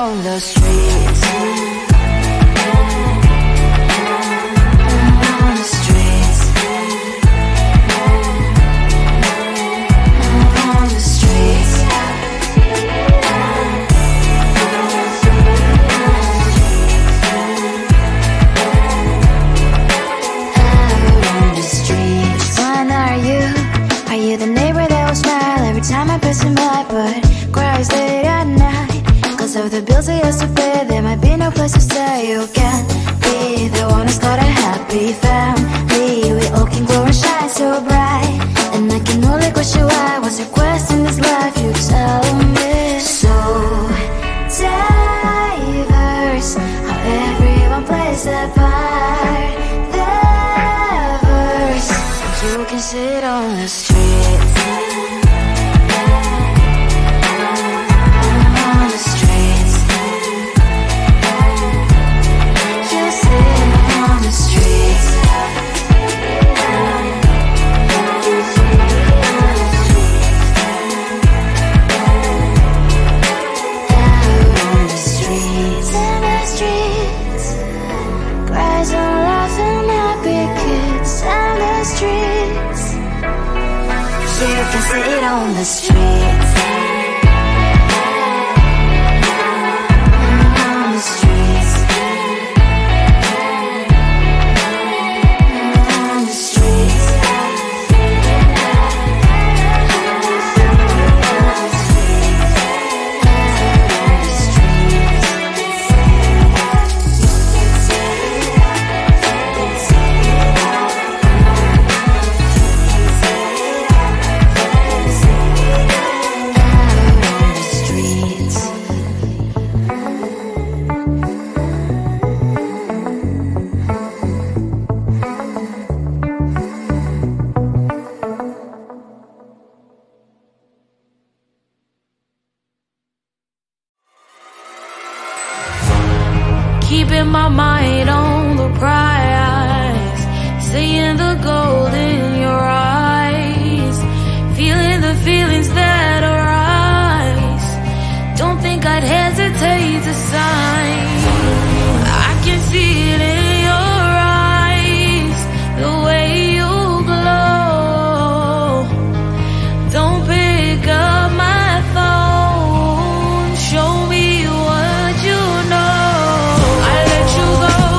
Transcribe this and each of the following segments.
on the streets. On the streets. On the streets. The neighbor that will smile every time I pass him by, but cries late at night. Cause of the bills I used to pay, there might be no place to stay. You can't be the one who's got a happy family. We all can glow and shine so bright, and I can only question why. What's your quest in this life? You tell me. So diverse, how everyone plays their part. Their verse, you can sit on the street. Sit on the streets. On the streets. On the streets. Keeping my mind on the prize, seeing the gold in your eyes, feeling the feelings that arise. Don't think I'd hesitate to sign. I can see it in your eyes, the way you glow. Don't pick up my phone, show me what you know. I let you go.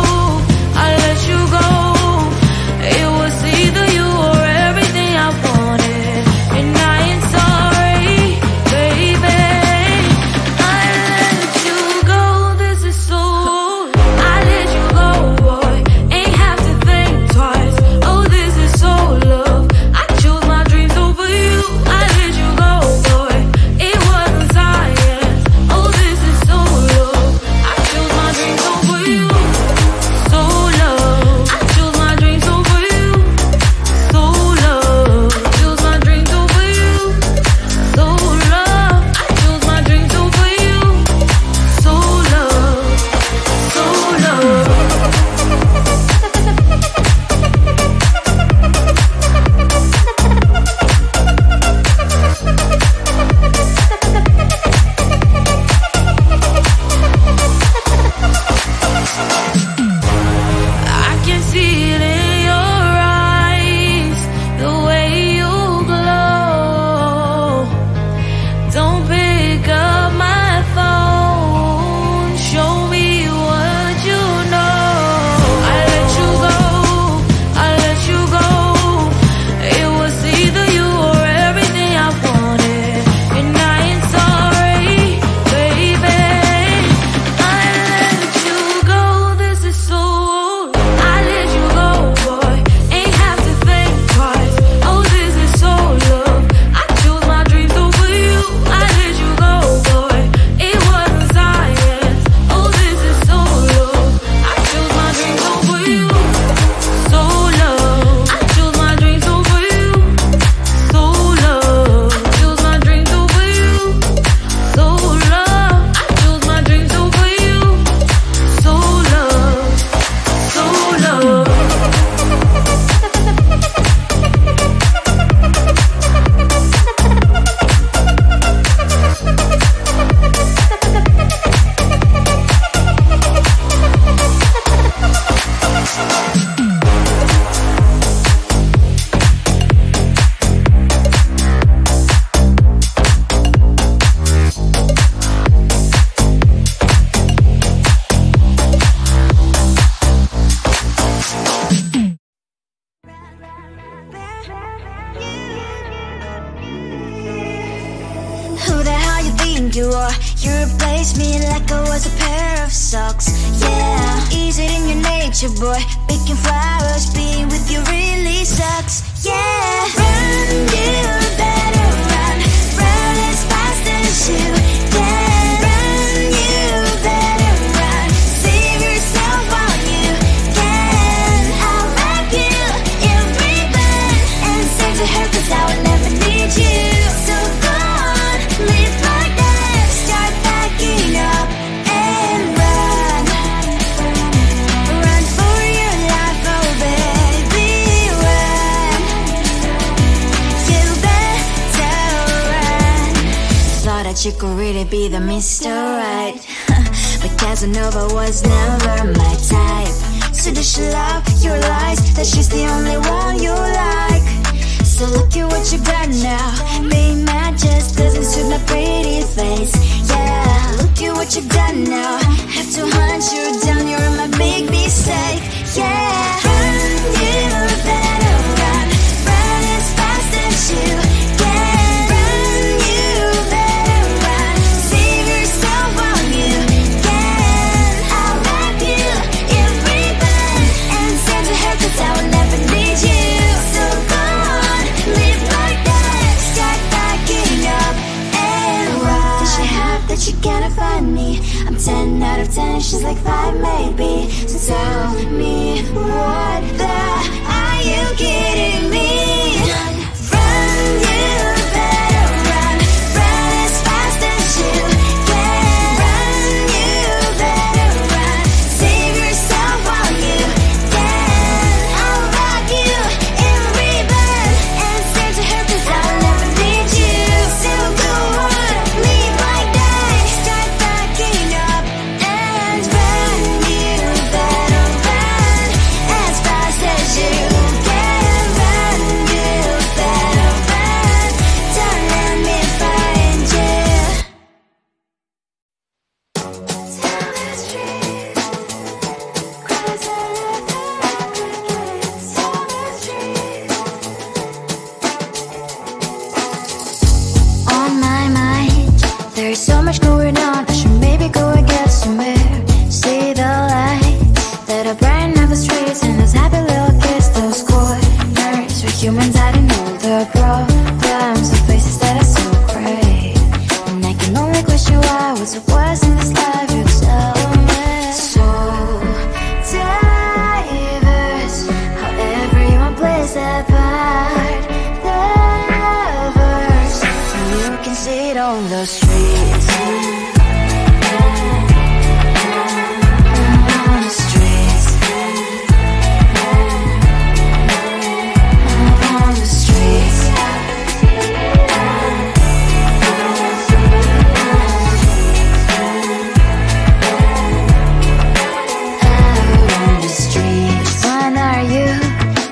think you are. You replaced me like I was a pair of socks. Yeah, is it in your nature, boy? Picking flowers, being with you really sucks. Yeah, run, you better run. Run as fast as you can. Run, you better run. Save yourself while you can. I'll wrap you in ribbon and send to her, 'cause I will never need you. So go on, live like that. Start backing up and run. Run for your life, oh baby, run. You better run. Thought that you could really be the Mr. Right, but Casanova was never my type. So does she love your lies, that she's the only one you like? So look at what you got now. Being mad just doesn't suit my pretty face. Yeah, look at what you got now. Have to hunt you down, you're my big mistake. Yeah, run, you better run. Run as fast as you can. Run, you better run. Save yourself while you can. I'll wrap you in ribbon and send to her, 'cause I will never need you. So go on, live like that. Start backing up and run. Does she have that you cannot find me? I'm 10 out of 10, she's like 5 maybe. So tell me, what the are you kidding me? Run, you better run. Run as fast as you can. Run, you better run. Save yourself while you can. I'll wrap you in ribbon and send to her, 'cause I'll never need you. So go on, live like that. Start backing up and run. You better run as fast as you can. Run, you better run. Don't let me find you. Tell the street, cries all over against. Tell the street. On my mind, there's so much going on. I should maybe go and get somewhere. See the lights that are brighten up the streets, and those happy little kids, those corners where humans hiding all the problems, the faces that are so great. And I can only question why, what's the worst in this life, you tell me. So diverse, how everyone plays their part. Lovers, and you can see it on the streets. On the streets. On the streets. On the streets. Which one are you?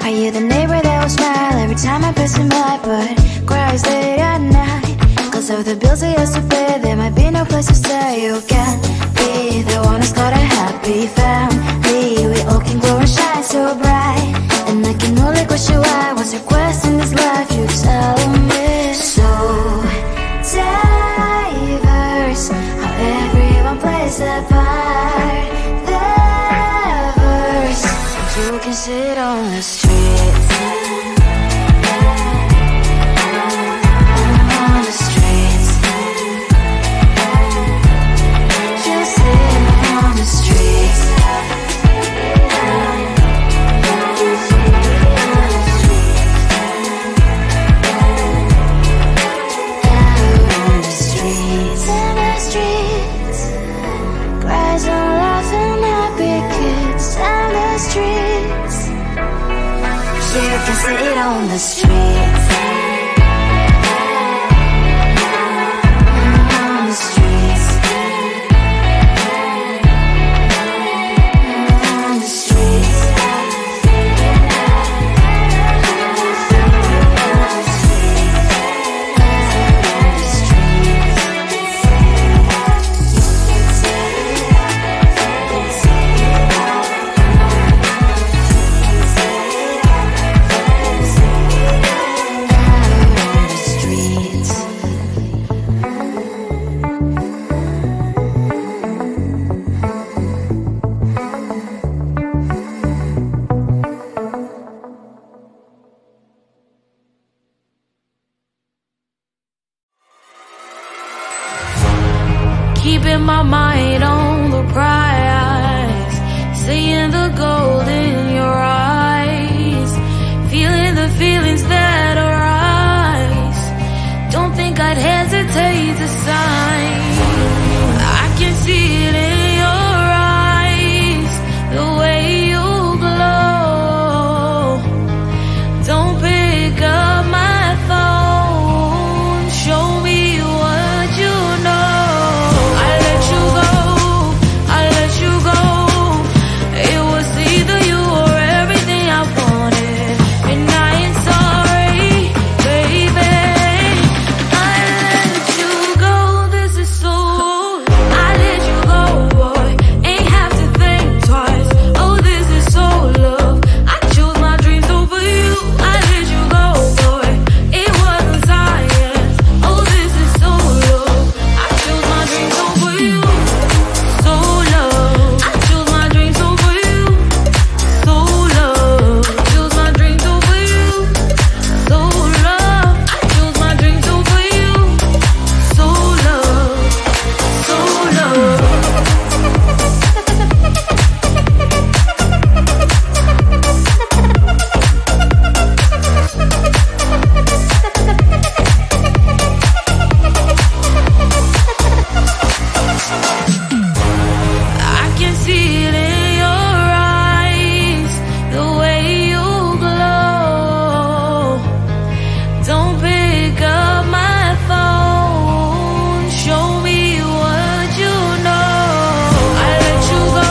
Are you the neighbor that will smile every time I pass him by, but cries late at night? 'Cause of the bills I used to pay, there might be no place to stay. You can be the one who's got a happy family. We all can glow and shine so bright, and I can only question why, what's your quest in this life, you tell me. So diverse, how everyone plays their part. Lovers, you can sit on the streets. On the streets. You sit on the streets. On the streets. On the streets. Cries and laughing happy kids. On the streets. You can sit on the streets. On the streets. On the streets. get my mind on the prize, seeing the gold in your eyes, feeling the feelings that arise. Don't think I'd hesitate to sign. I can see it in your eyes, the way you glow. Don't pick up my phone, show me what you know. I let you go, I let you go. It was either you or everything I wanted, and I ain't sorry, baby. I let you go, this is so. I let you go, boy, ain't have to think twice. Oh, this is so love. I chose my dreams over you. I let you go, boy, it wasn't science. Oh, this is so love. I chose my dreams over you. So love. I chose my dreams over you. So love. Chose my dreams over you. So love. I chose my dreams over you. So love. So love. I can see it in your eyes, the way you glow. Don't pick up my phone, show me what you know. I let you go,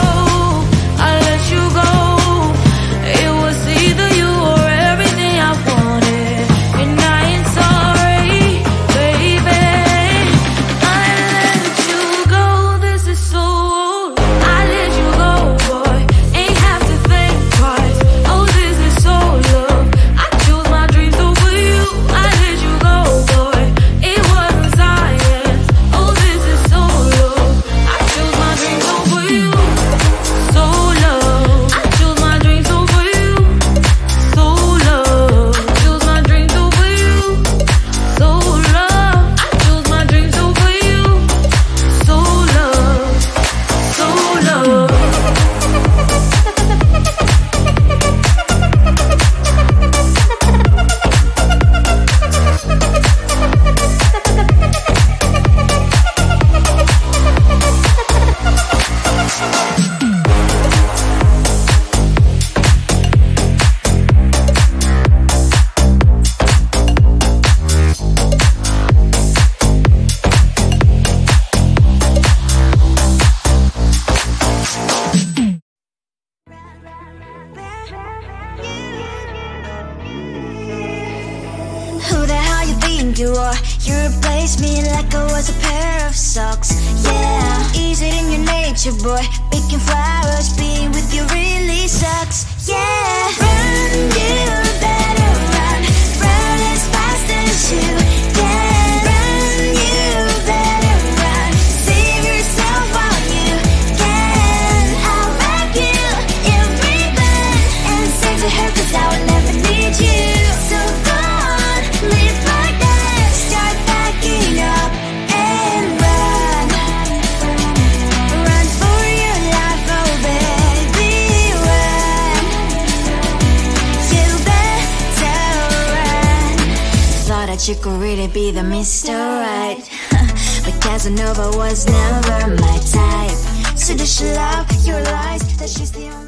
I let you go. It was either you or everything I wanted, and I ain't sorry, baby. I let you go, this is so. I let you go, boy, ain't have to think twice. Oh, this is so love. I chose my dreams over you. I let you go, boy, it wasn't science. Oh, this is so love. I chose my dreams over you. So love. I chose my dreams over you. So love. Chose my dreams over you. So love. I chose my dreams over you. So love. So love. Who the hell you think you are? You replaced me like I was a pair of socks. Yeah, is it in your nature, boy? Picking flowers, being with you really sucks. Yeah, run, you better run. Run as fast as you can. Run, you better run. Save yourself while you can. I'll back you in ribbon and send to her, 'cause I will never need you. So go on, live like that. Start backing up and run. Run for your life, oh baby, run. You better run. Thought that you could really be the Mr. Right, but Casanova was never my type. So does she love your lies? That she's the only